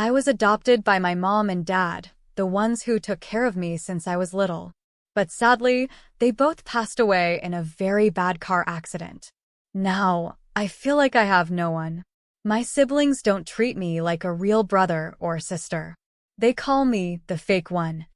I was adopted by my mom and dad, the ones who took care of me since I was little. But sadly, they both passed away in a very bad car accident. Now, I feel like I have no one. My siblings don't treat me like a real brother or sister. They call me the fake one.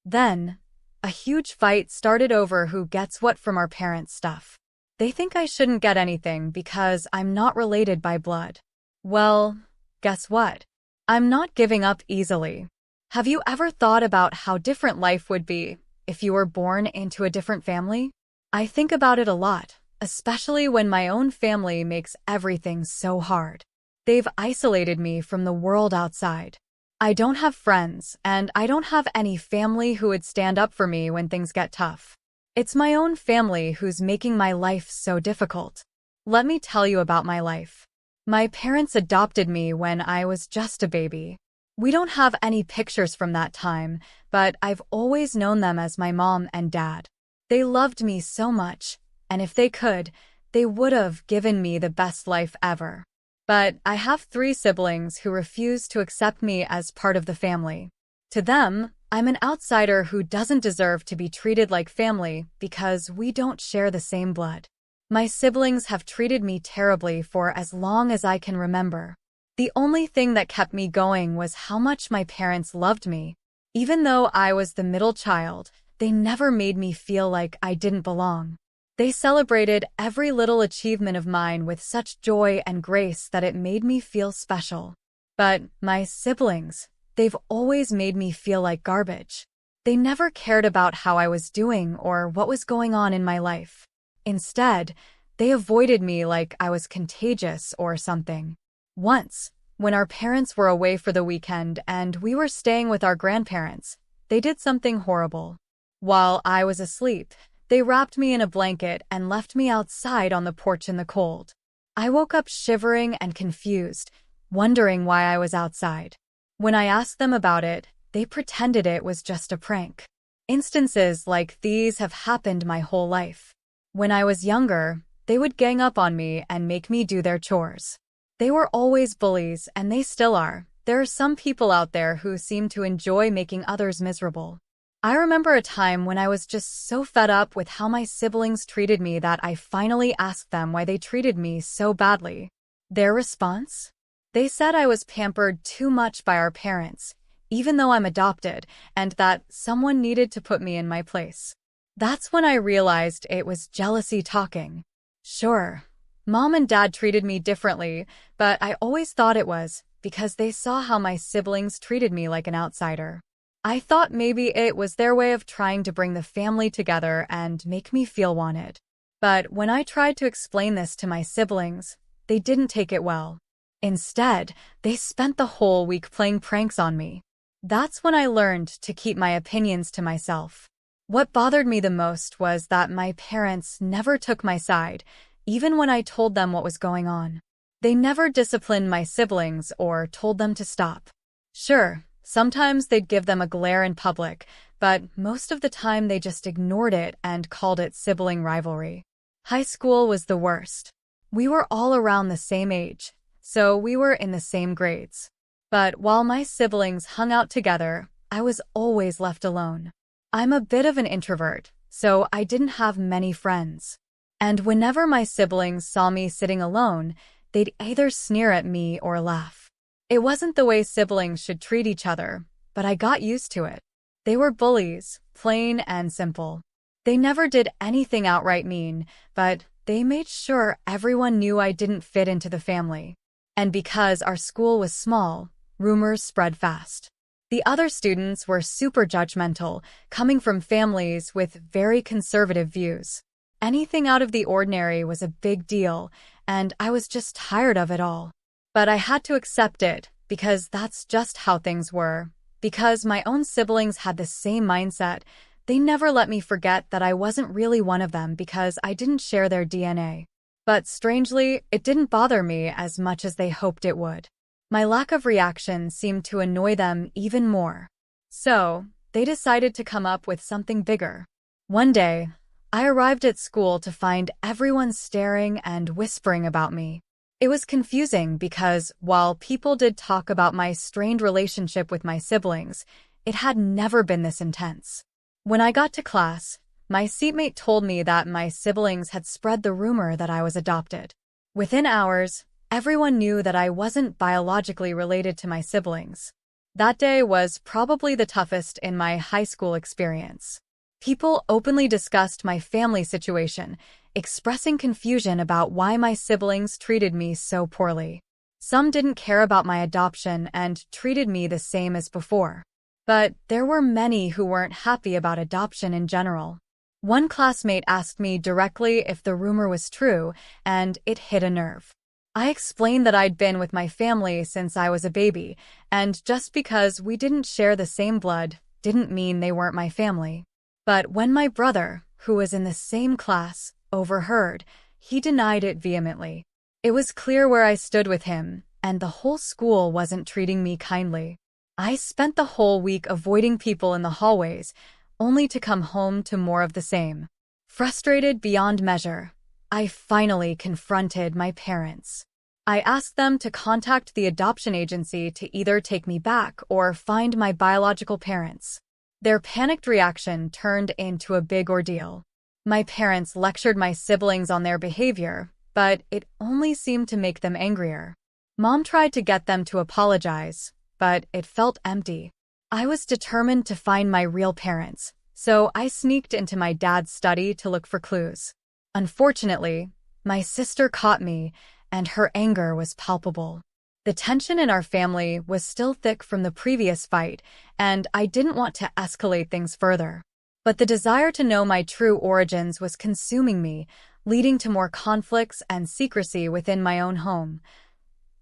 Then, a huge fight started over who gets what from our parents' stuff. They think I shouldn't get anything because I'm not related by blood. Well, guess what? I'm not giving up easily. Have you ever thought about how different life would be if you were born into a different family? I think about it a lot, especially when my own family makes everything so hard. They've isolated me from the world outside. I don't have friends, and I don't have any family who would stand up for me when things get tough. It's my own family who's making my life so difficult. Let me tell you about my life. My parents adopted me when I was just a baby. We don't have any pictures from that time, but I've always known them as my mom and dad. They loved me so much, and if they could, they would have given me the best life ever. But I have 3 siblings who refuse to accept me as part of the family. To them, I'm an outsider who doesn't deserve to be treated like family because we don't share the same blood. My siblings have treated me terribly for as long as I can remember. The only thing that kept me going was how much my parents loved me. Even though I was the middle child, they never made me feel like I didn't belong. They celebrated every little achievement of mine with such joy and grace that it made me feel special. But my siblings, they've always made me feel like garbage. They never cared about how I was doing or what was going on in my life. Instead, they avoided me like I was contagious or something. Once, when our parents were away for the weekend and we were staying with our grandparents, they did something horrible. While I was asleep, they wrapped me in a blanket and left me outside on the porch in the cold. I woke up shivering and confused, wondering why I was outside. When I asked them about it, they pretended it was just a prank. Instances like these have happened my whole life. When I was younger, they would gang up on me and make me do their chores. They were always bullies, and they still are. There are some people out there who seem to enjoy making others miserable. I remember a time when I was just so fed up with how my siblings treated me that I finally asked them why they treated me so badly. Their response? They said I was pampered too much by our parents, even though I'm adopted, and that someone needed to put me in my place. That's when I realized it was jealousy talking. Sure, Mom and Dad treated me differently, but I always thought it was because they saw how my siblings treated me like an outsider. I thought maybe it was their way of trying to bring the family together and make me feel wanted. But when I tried to explain this to my siblings, they didn't take it well. Instead, they spent the whole week playing pranks on me. That's when I learned to keep my opinions to myself. What bothered me the most was that my parents never took my side, even when I told them what was going on. They never disciplined my siblings or told them to stop. Sure, sometimes they'd give them a glare in public, but most of the time they just ignored it and called it sibling rivalry. High school was the worst. We were all around the same age, so we were in the same grades. But while my siblings hung out together, I was always left alone. I'm a bit of an introvert, so I didn't have many friends. And whenever my siblings saw me sitting alone, they'd either sneer at me or laugh. It wasn't the way siblings should treat each other, but I got used to it. They were bullies, plain and simple. They never did anything outright mean, but they made sure everyone knew I didn't fit into the family. And because our school was small, rumors spread fast. The other students were super judgmental, coming from families with very conservative views. Anything out of the ordinary was a big deal, and I was just tired of it all. But I had to accept it, because that's just how things were. Because my own siblings had the same mindset, they never let me forget that I wasn't really one of them because I didn't share their DNA. But strangely, it didn't bother me as much as they hoped it would. My lack of reaction seemed to annoy them even more. So, they decided to come up with something bigger. One day, I arrived at school to find everyone staring and whispering about me. It was confusing because while people did talk about my strained relationship with my siblings, it had never been this intense. When I got to class, my seatmate told me that my siblings had spread the rumor that I was adopted. Within hours, everyone knew that I wasn't biologically related to my siblings. That day was probably the toughest in my high school experience. People openly discussed my family situation, expressing confusion about why my siblings treated me so poorly. Some didn't care about my adoption and treated me the same as before. But there were many who weren't happy about adoption in general. One classmate asked me directly if the rumor was true, and it hit a nerve. I explained that I'd been with my family since I was a baby, and just because we didn't share the same blood didn't mean they weren't my family. But when my brother, who was in the same class, overheard, he denied it vehemently. It was clear where I stood with him, and the whole school wasn't treating me kindly. I spent the whole week avoiding people in the hallways, only to come home to more of the same. Frustrated beyond measure, I finally confronted my parents. I asked them to contact the adoption agency to either take me back or find my biological parents. Their panicked reaction turned into a big ordeal. My parents lectured my siblings on their behavior, but it only seemed to make them angrier. Mom tried to get them to apologize, but it felt empty. I was determined to find my real parents, so I sneaked into my dad's study to look for clues. Unfortunately, my sister caught me, and her anger was palpable. The tension in our family was still thick from the previous fight, and I didn't want to escalate things further. But the desire to know my true origins was consuming me, leading to more conflicts and secrecy within my own home.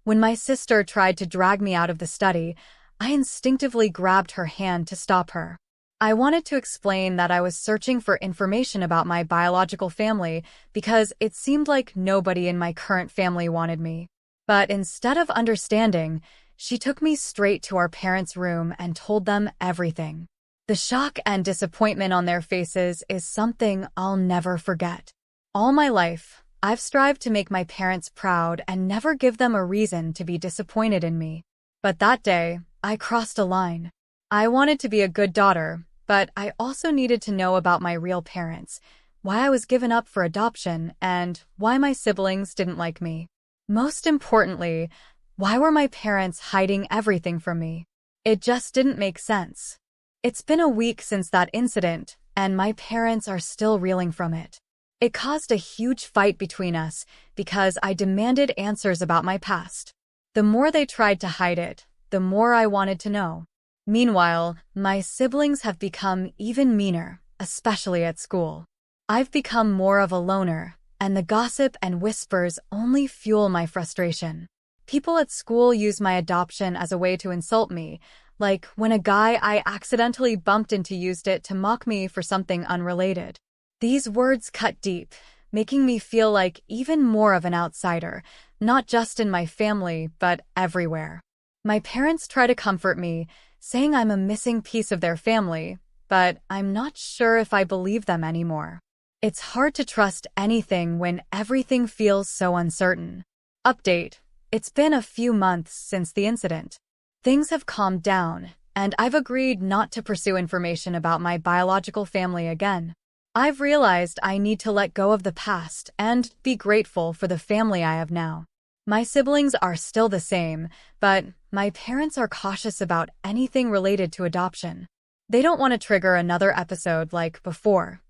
When my sister tried to drag me out of the study, I instinctively grabbed her hand to stop her. I wanted to explain that I was searching for information about my biological family because it seemed like nobody in my current family wanted me. But instead of understanding, she took me straight to our parents' room and told them everything. The shock and disappointment on their faces is something I'll never forget. All my life, I've strived to make my parents proud and never give them a reason to be disappointed in me. But that day, I crossed a line. I wanted to be a good daughter, but I also needed to know about my real parents, why I was given up for adoption, and why my siblings didn't like me. Most importantly, why were my parents hiding everything from me? It just didn't make sense. It's been a week since that incident, and my parents are still reeling from it. It caused a huge fight between us because I demanded answers about my past. The more they tried to hide it, the more I wanted to know. Meanwhile, my siblings have become even meaner, especially at school. I've become more of a loner, and the gossip and whispers only fuel my frustration. People at school use my adoption as a way to insult me, like when a guy I accidentally bumped into used it to mock me for something unrelated. These words cut deep, making me feel like even more of an outsider, not just in my family, but everywhere. My parents try to comfort me, saying I'm a missing piece of their family, but I'm not sure if I believe them anymore. It's hard to trust anything when everything feels so uncertain. Update: it's been a few months since the incident. Things have calmed down, and I've agreed not to pursue information about my biological family again. I've realized I need to let go of the past and be grateful for the family I have now. My siblings are still the same, but my parents are cautious about anything related to adoption. They don't want to trigger another episode like before.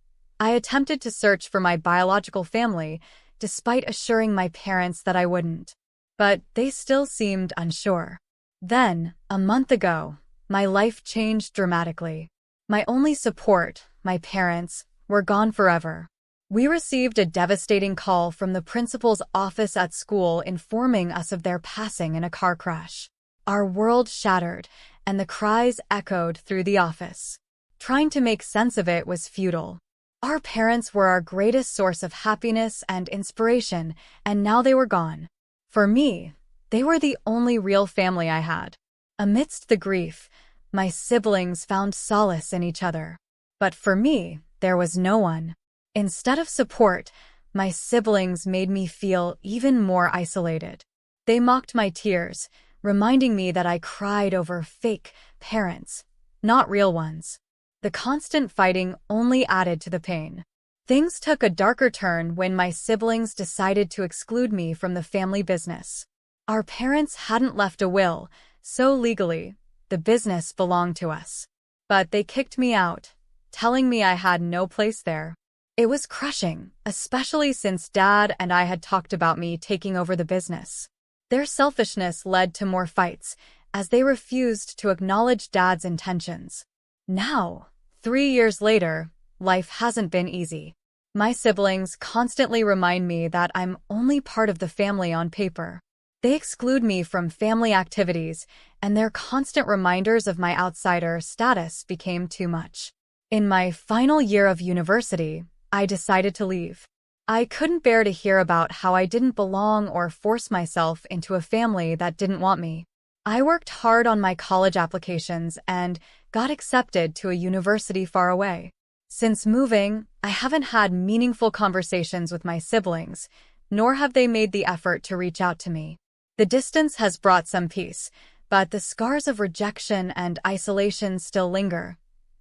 I attempted to search for my biological family, despite assuring my parents that I wouldn't. But they still seemed unsure. Then, a month ago, my life changed dramatically. My only support, my parents, were gone forever. We received a devastating call from the principal's office at school informing us of their passing in a car crash. Our world shattered, and the cries echoed through the office. Trying to make sense of it was futile. Our parents were our greatest source of happiness and inspiration, and now they were gone. For me, they were the only real family I had. Amidst the grief, my siblings found solace in each other. But for me, there was no one. Instead of support, My siblings made me feel even more isolated. They mocked my tears, reminding me that I cried over fake parents, not real ones. The constant fighting only added to the pain. Things took a darker turn when my siblings decided to exclude me from the family business. Our parents hadn't left a will, so legally, the business belonged to us. But they kicked me out, telling me I had no place there. It was crushing, especially since Dad and I had talked about me taking over the business. Their selfishness led to more fights, as they refused to acknowledge Dad's intentions. Now, 3 years later, life hasn't been easy. My siblings constantly remind me that I'm only part of the family on paper. They exclude me from family activities, and their constant reminders of my outsider status became too much. In my final year of university, I decided to leave. I couldn't bear to hear about how I didn't belong or force myself into a family that didn't want me. I worked hard on my college applications and got accepted to a university far away. Since moving, I haven't had meaningful conversations with my siblings, nor have they made the effort to reach out to me. The distance has brought some peace, but the scars of rejection and isolation still linger.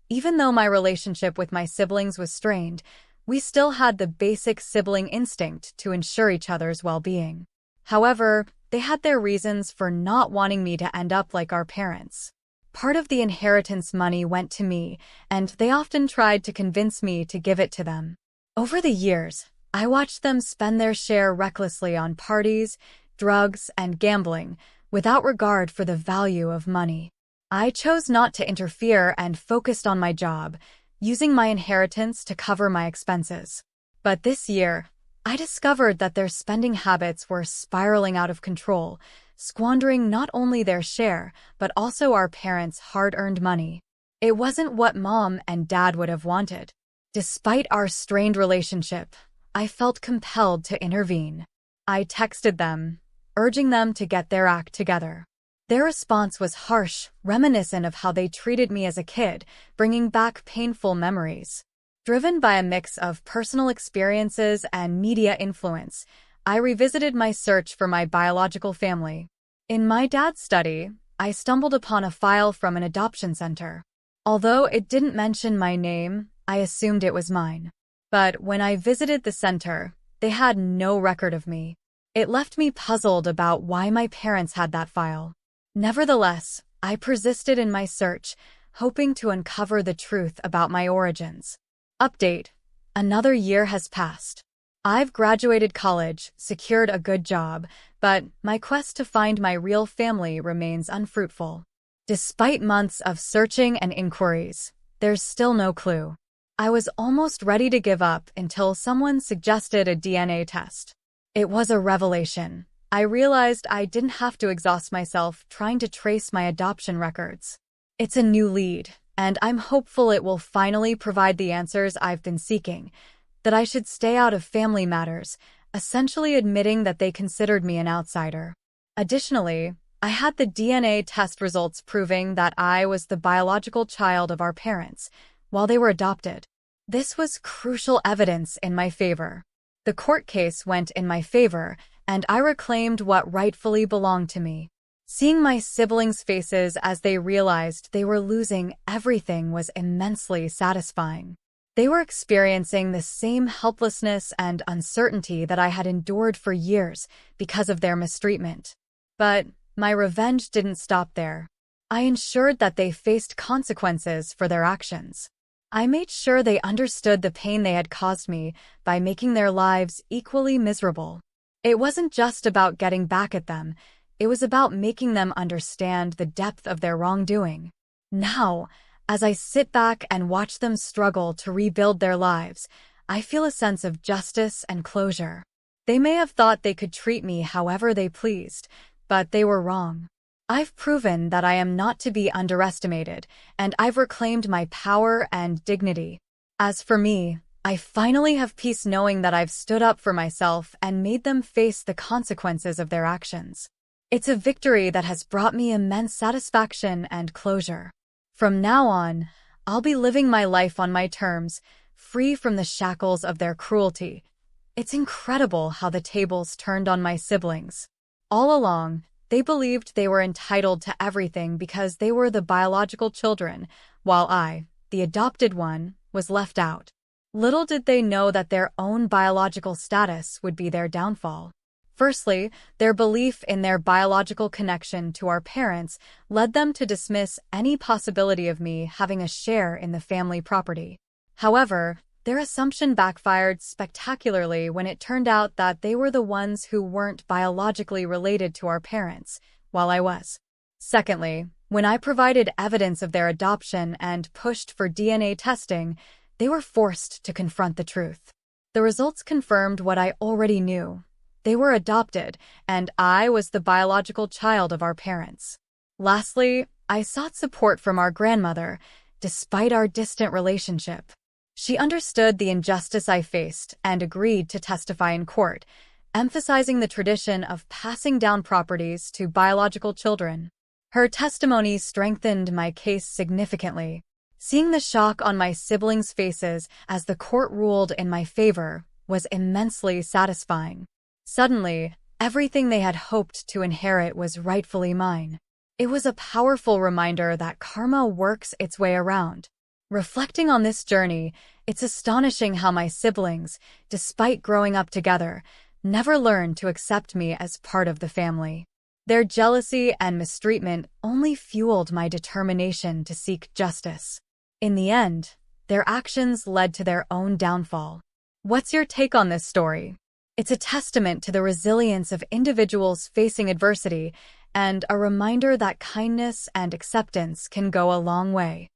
Even though my relationship with my siblings was strained, we still had the basic sibling instinct to ensure each other's well-being. However, they had their reasons for not wanting me to end up like our parents. Part of the inheritance money went to me, and they often tried to convince me to give it to them. Over the years, I watched them spend their share recklessly on parties, drugs, and gambling, without regard for the value of money. I chose not to interfere and focused on my job, using my inheritance to cover my expenses. But this year, I discovered that their spending habits were spiraling out of control, squandering not only their share, but also our parents' hard-earned money. It wasn't what Mom and Dad would have wanted. Despite our strained relationship, I felt compelled to intervene. I texted them, urging them to get their act together. Their response was harsh, reminiscent of how they treated me as a kid, bringing back painful memories. Driven by a mix of personal experiences and media influence, I revisited my search for my biological family. In my dad's study, I stumbled upon a file from an adoption center. Although it didn't mention my name, I assumed it was mine. But when I visited the center, they had no record of me. It left me puzzled about why my parents had that file. Nevertheless, I persisted in my search, hoping to uncover the truth about my origins. Update: another year has passed. I've graduated college, secured a good job, but my quest to find my real family remains unfruitful. Despite months of searching and inquiries, there's still no clue. I was almost ready to give up until someone suggested a DNA test. It was a revelation. I realized I didn't have to exhaust myself trying to trace my adoption records. It's a new lead, and I'm hopeful it will finally provide the answers I've been seeking, that I should stay out of family matters, essentially admitting that they considered me an outsider. Additionally, I had the DNA test results proving that I was the biological child of our parents, while they were adopted. This was crucial evidence in my favor. The court case went in my favor, and I reclaimed what rightfully belonged to me. Seeing my siblings' faces as they realized they were losing everything was immensely satisfying. They were experiencing the same helplessness and uncertainty that I had endured for years because of their mistreatment. But my revenge didn't stop there. I ensured that they faced consequences for their actions. I made sure they understood the pain they had caused me by making their lives equally miserable. It wasn't just about getting back at them, it was about making them understand the depth of their wrongdoing. Now, as I sit back and watch them struggle to rebuild their lives, I feel a sense of justice and closure. They may have thought they could treat me however they pleased, but they were wrong. I've proven that I am not to be underestimated, and I've reclaimed my power and dignity. As for me, I finally have peace knowing that I've stood up for myself and made them face the consequences of their actions. It's a victory that has brought me immense satisfaction and closure. From now on, I'll be living my life on my terms, free from the shackles of their cruelty, It's incredible how the tables turned on my siblings. All along, they believed they were entitled to everything because they were the biological children, while I, the adopted one, was left out. Little did they know that their own biological status would be their downfall. Firstly, their belief in their biological connection to our parents led them to dismiss any possibility of me having a share in the family property. However, their assumption backfired spectacularly when it turned out that they were the ones who weren't biologically related to our parents, while I was. Secondly, when I provided evidence of their adoption and pushed for DNA testing, they were forced to confront the truth. The results confirmed what I already knew. They were adopted, and I was the biological child of our parents. Lastly, I sought support from our grandmother, despite our distant relationship. She understood the injustice I faced and agreed to testify in court, emphasizing the tradition of passing down properties to biological children. Her testimony strengthened my case significantly. Seeing the shock on my siblings' faces as the court ruled in my favor was immensely satisfying. Suddenly, everything they had hoped to inherit was rightfully mine. It was a powerful reminder that karma works its way around. Reflecting on this journey, it's astonishing how my siblings, despite growing up together, never learned to accept me as part of the family. Their jealousy and mistreatment only fueled my determination to seek justice. In the end, their actions led to their own downfall. What's your take on this story? It's a testament to the resilience of individuals facing adversity and a reminder that kindness and acceptance can go a long way.